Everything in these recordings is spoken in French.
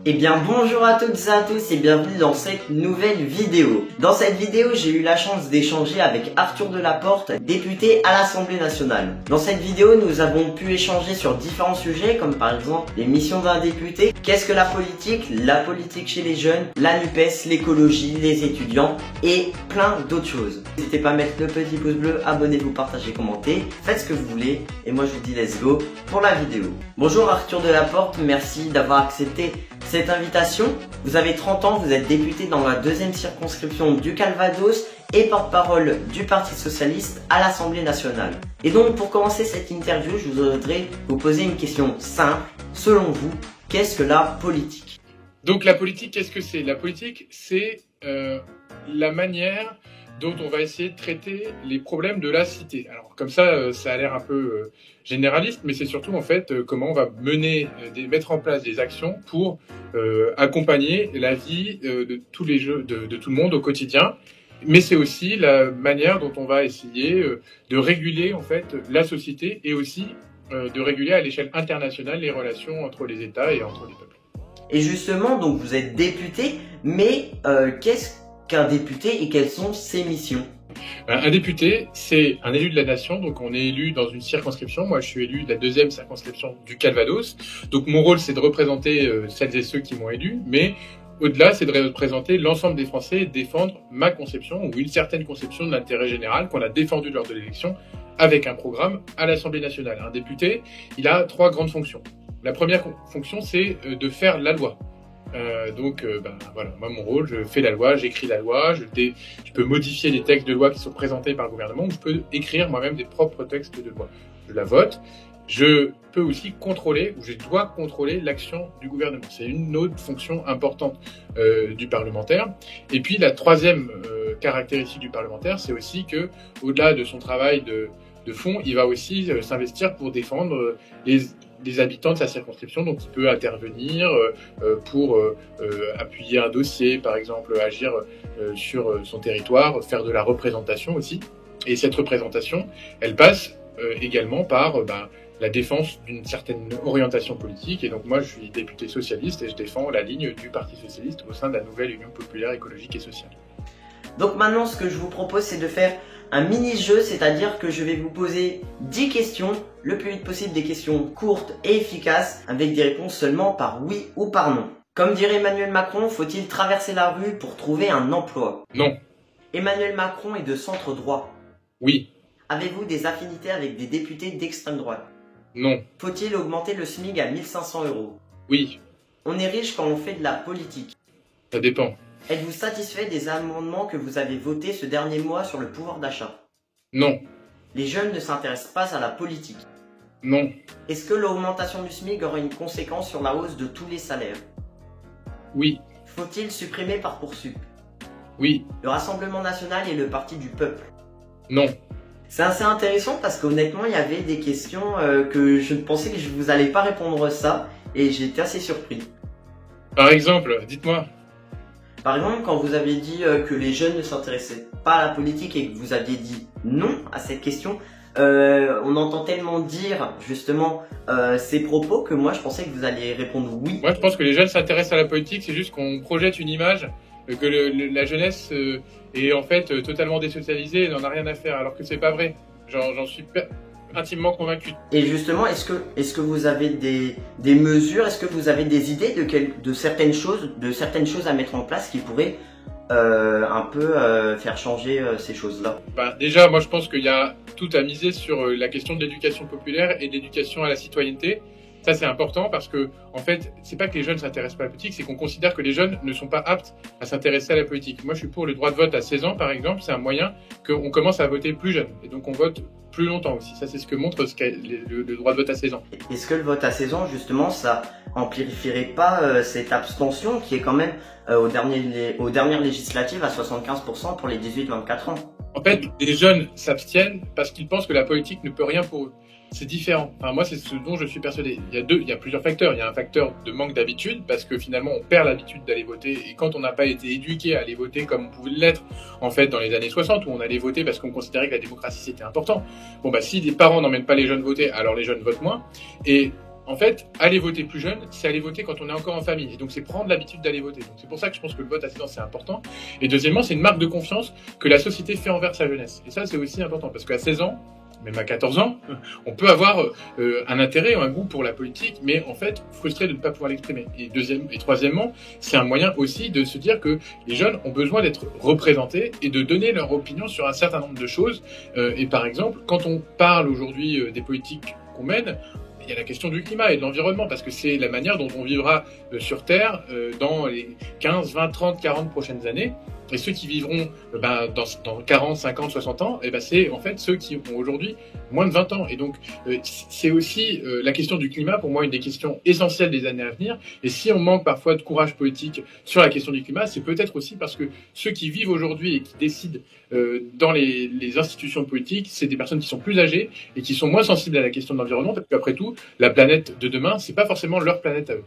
Eh bien bonjour à toutes et à tous et bienvenue dans cette nouvelle vidéo. Dans cette vidéo, j'ai eu la chance d'échanger avec Arthur Delaporte, député à l'Assemblée nationale. Dans cette vidéo, nous avons pu échanger sur différents sujets comme par exemple les missions d'un député, qu'est-ce que la politique chez les jeunes, la NUPES, l'écologie, les étudiants et plein d'autres choses. N'hésitez pas à mettre le petit pouce bleu, abonnez-vous, partagez, commentez, faites ce que vous voulez et moi je vous dis let's go pour la vidéo. Bonjour Arthur Delaporte, merci d'avoir accepté cette invitation. Vous avez 30 ans, vous êtes député dans la 2e circonscription du Calvados et porte-parole du Parti Socialiste à l'Assemblée nationale. Et donc pour commencer cette interview, je voudrais vous poser une question simple. Selon vous, qu'est-ce que la politique? Donc la politique, qu'est-ce que c'est? La politique, c'est la manière dont on va essayer de traiter les problèmes de la cité. Alors comme ça, ça a l'air un peu généraliste, mais c'est surtout en fait comment on va mettre en place des actions pour accompagner la vie de tous les jeux, de tout le monde au quotidien. Mais c'est aussi la manière dont on va essayer de réguler en fait la société et aussi de réguler à l'échelle internationale les relations entre les États et entre les peuples. Et justement, donc vous êtes député, mais qu'est-ce qu'un député et quelles sont ses missions? Un député, c'est un élu de la nation, donc on est élu dans une circonscription. Moi, je suis élu de la 2e circonscription du Calvados. Donc mon rôle, c'est de représenter celles et ceux qui m'ont élu, mais au-delà, c'est de représenter l'ensemble des Français et de défendre ma conception ou une certaine conception de l'intérêt général qu'on a défendu lors de l'élection avec un programme à l'Assemblée nationale. Un député, il a 3 grandes fonctions. La première fonction, c'est de faire la loi. Voilà, moi mon rôle, je fais la loi, j'écris la loi, je peux modifier les textes de loi qui sont présentés par le gouvernement, ou je peux écrire moi-même des propres textes de loi. Je la vote, je peux aussi contrôler, ou je dois contrôler l'action du gouvernement. C'est une autre fonction importante du parlementaire. Et puis la 3e caractéristique du parlementaire, c'est aussi que, au-delà de son travail de fond, il va aussi s'investir pour défendre les habitants de sa circonscription, donc il peut intervenir pour appuyer un dossier, par exemple, agir sur son territoire, faire de la représentation aussi. Et cette représentation, elle passe également par la défense d'une certaine orientation politique. Et donc moi, je suis député socialiste et je défends la ligne du Parti Socialiste au sein de la nouvelle Union populaire écologique et sociale. Donc maintenant, ce que je vous propose, c'est de faire un mini-jeu, c'est-à-dire que je vais vous poser 10 questions, le plus vite possible, des questions courtes et efficaces, avec des réponses seulement par oui ou par non. Comme dirait Emmanuel Macron, faut-il traverser la rue pour trouver un emploi? Non. Emmanuel Macron est de centre droit? Oui. Avez-vous des affinités avec des députés d'extrême droite? Non. Faut-il augmenter le SMIC à 1 500 €? Oui. On est riche quand on fait de la politique? Ça dépend. Êtes-vous satisfait des amendements que vous avez votés ce dernier mois sur le pouvoir d'achat? Non. Les jeunes ne s'intéressent pas à la politique? Non. Est-ce que l'augmentation du SMIC aura une conséquence sur la hausse de tous les salaires? Oui. Faut-il supprimer Parcoursup? Oui. Le Rassemblement national est le parti du peuple? Non. C'est assez intéressant parce qu'honnêtement, il y avait des questions que je pensais que je vous allez pas répondre ça et j'étais assez surpris. Par exemple, dites-moi. Par exemple, quand vous avez dit que les jeunes ne s'intéressaient pas à la politique et que vous aviez dit non à cette question, on entend tellement dire justement ces propos que moi je pensais que vous alliez répondre oui. Moi je pense que les jeunes s'intéressent à la politique, c'est juste qu'on projette une image que la jeunesse est en fait totalement désocialisée et n'en a rien à faire, alors que c'est pas vrai. J'en suis intimement convaincu. Et justement, est-ce que vous avez des mesures, est-ce que vous avez des idées de certaines choses à mettre en place qui pourraient un peu faire changer ces choses-là? Déjà, moi je pense qu'il y a tout à miser sur la question de l'éducation populaire et d'éducation à la citoyenneté. Ça c'est important parce que en fait, c'est pas que les jeunes s'intéressent pas à la politique, c'est qu'on considère que les jeunes ne sont pas aptes à s'intéresser à la politique. Moi je suis pour le droit de vote à 16 ans par exemple, c'est un moyen qu'on commence à voter plus jeune et donc on vote plus longtemps aussi. Ça c'est ce que montre le droit de vote à 16 ans. Est-ce que le vote à 16 ans justement ça amplifierait pas cette abstention qui est quand même aux dernières législatives à 75% pour les 18-24 ans? En fait, les jeunes s'abstiennent parce qu'ils pensent que la politique ne peut rien pour eux. C'est différent. Enfin, moi, c'est ce dont je suis persuadé. Il y a plusieurs facteurs. Il y a un facteur de manque d'habitude, parce que finalement, on perd l'habitude d'aller voter. Et quand on n'a pas été éduqué à aller voter comme on pouvait l'être, en fait, dans les années 60, où on allait voter parce qu'on considérait que la démocratie, c'était important. Si les parents n'emmènent pas les jeunes voter, alors les jeunes votent moins. Et en fait, aller voter plus jeune, c'est aller voter quand on est encore en famille. Et donc, c'est prendre l'habitude d'aller voter. Donc, c'est pour ça que je pense que le vote à 16 ans, c'est important. Et deuxièmement, c'est une marque de confiance que la société fait envers sa jeunesse. Et ça, c'est aussi important parce qu'à 16 ans, même à 14 ans, on peut avoir un intérêt ou un goût pour la politique, mais en fait, frustré de ne pas pouvoir l'exprimer. Et troisièmement, c'est un moyen aussi de se dire que les jeunes ont besoin d'être représentés et de donner leur opinion sur un certain nombre de choses. Et par exemple, quand on parle aujourd'hui des politiques qu'on mène, il y a la question du climat et de l'environnement, parce que c'est la manière dont on vivra sur Terre dans les 15, 20, 30, 40 prochaines années. Et ceux qui vivront dans 40, 50, 60 ans, c'est en fait ceux qui ont aujourd'hui moins de 20 ans. Et donc, c'est aussi la question du climat, pour moi, une des questions essentielles des années à venir. Et si on manque parfois de courage politique sur la question du climat, c'est peut-être aussi parce que ceux qui vivent aujourd'hui et qui décident dans les institutions politiques, c'est des personnes qui sont plus âgées et qui sont moins sensibles à la question de l'environnement, parce qu'après tout, la planète de demain, c'est pas forcément leur planète à eux.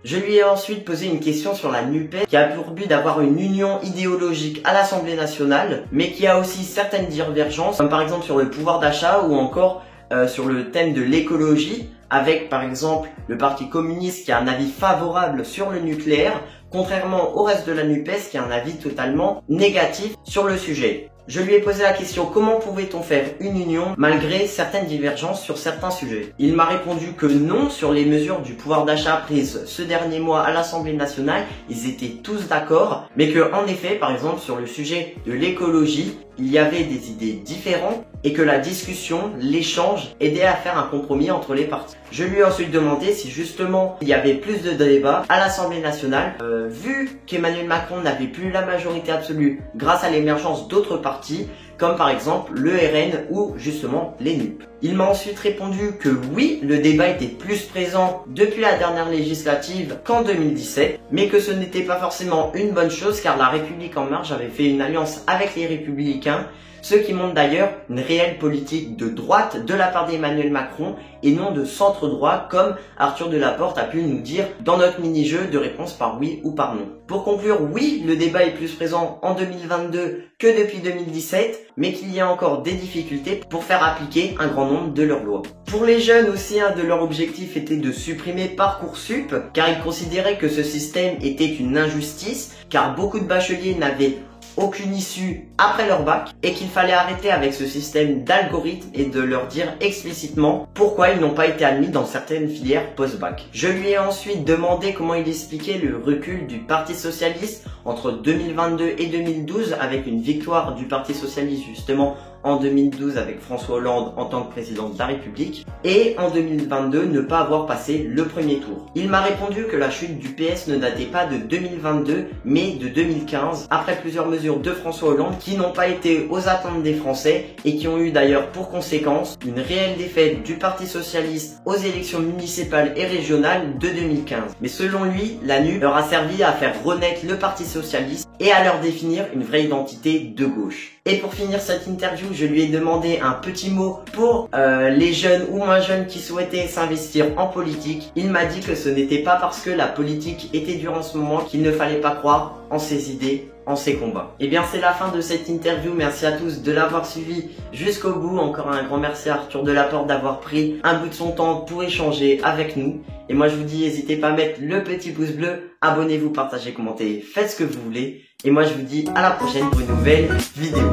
Je lui ai ensuite posé une question sur la NUPES qui a pour but d'avoir une union idéologique à l'Assemblée nationale, mais qui a aussi certaines divergences, comme par exemple sur le pouvoir d'achat ou encore sur le thème de l'écologie, avec par exemple le Parti communiste qui a un avis favorable sur le nucléaire, contrairement au reste de la NUPES qui a un avis totalement négatif sur le sujet. Je lui ai posé la question comment pouvait-on faire une union malgré certaines divergences sur certains sujets. Il m'a répondu que non, sur les mesures du pouvoir d'achat prises ce dernier mois à l'Assemblée nationale, ils étaient tous d'accord, mais que en effet, par exemple sur le sujet de l'écologie, il y avait des idées différentes et que la discussion, l'échange aidait à faire un compromis entre les partis. Je lui ai ensuite demandé si justement il y avait plus de débats à l'Assemblée nationale, vu qu'Emmanuel Macron n'avait plus la majorité absolue grâce à l'émergence d'autres partis, comme par exemple le RN ou justement les NUP. Il m'a ensuite répondu que oui, le débat était plus présent depuis la dernière législative qu'en 2017, mais que ce n'était pas forcément une bonne chose car la République en marche avait fait une alliance avec les Républicains, ce qui montre d'ailleurs une réelle politique de droite de la part d'Emmanuel Macron et non de centre-droit comme Arthur Delaporte a pu nous dire dans notre mini-jeu de réponse par oui ou par non. Pour conclure, oui, le débat est plus présent en 2022 que depuis 2017, mais qu'il y a encore des difficultés pour faire appliquer un grand nombre de leurs lois. Pour les jeunes aussi, un de leurs objectifs était de supprimer Parcoursup, car ils considéraient que ce système était une injustice, car beaucoup de bacheliers n'avaient aucune issue après leur bac et qu'il fallait arrêter avec ce système d'algorithme et de leur dire explicitement pourquoi ils n'ont pas été admis dans certaines filières post-bac. Je lui ai ensuite demandé comment il expliquait le recul du Parti Socialiste entre 2022 et 2012 avec une victoire du Parti Socialiste justement en 2012 avec François Hollande en tant que président de la République et en 2022 ne pas avoir passé le premier tour. Il m'a répondu que la chute du PS ne datait pas de 2022 mais de 2015 après plusieurs mesures de François Hollande qui n'ont pas été aux attentes des Français et qui ont eu d'ailleurs pour conséquence une réelle défaite du Parti Socialiste aux élections municipales et régionales de 2015. Mais selon lui, la NUP leur a servi à faire renaître le Parti Socialiste et à leur définir une vraie identité de gauche. Et pour finir cette interview, je lui ai demandé un petit mot pour les jeunes ou moins jeunes qui souhaitaient s'investir en politique. Il m'a dit que ce n'était pas parce que la politique était dure en ce moment qu'il ne fallait pas croire en ses idées, en ses combats. Et bien c'est la fin de cette interview, merci à tous de l'avoir suivi jusqu'au bout. Encore un grand merci à Arthur Delaporte d'avoir pris un bout de son temps pour échanger avec nous. Et moi je vous dis, n'hésitez pas à mettre le petit pouce bleu, abonnez-vous, partagez, commentez, faites ce que vous voulez. Et moi je vous dis à la prochaine pour une nouvelle vidéo.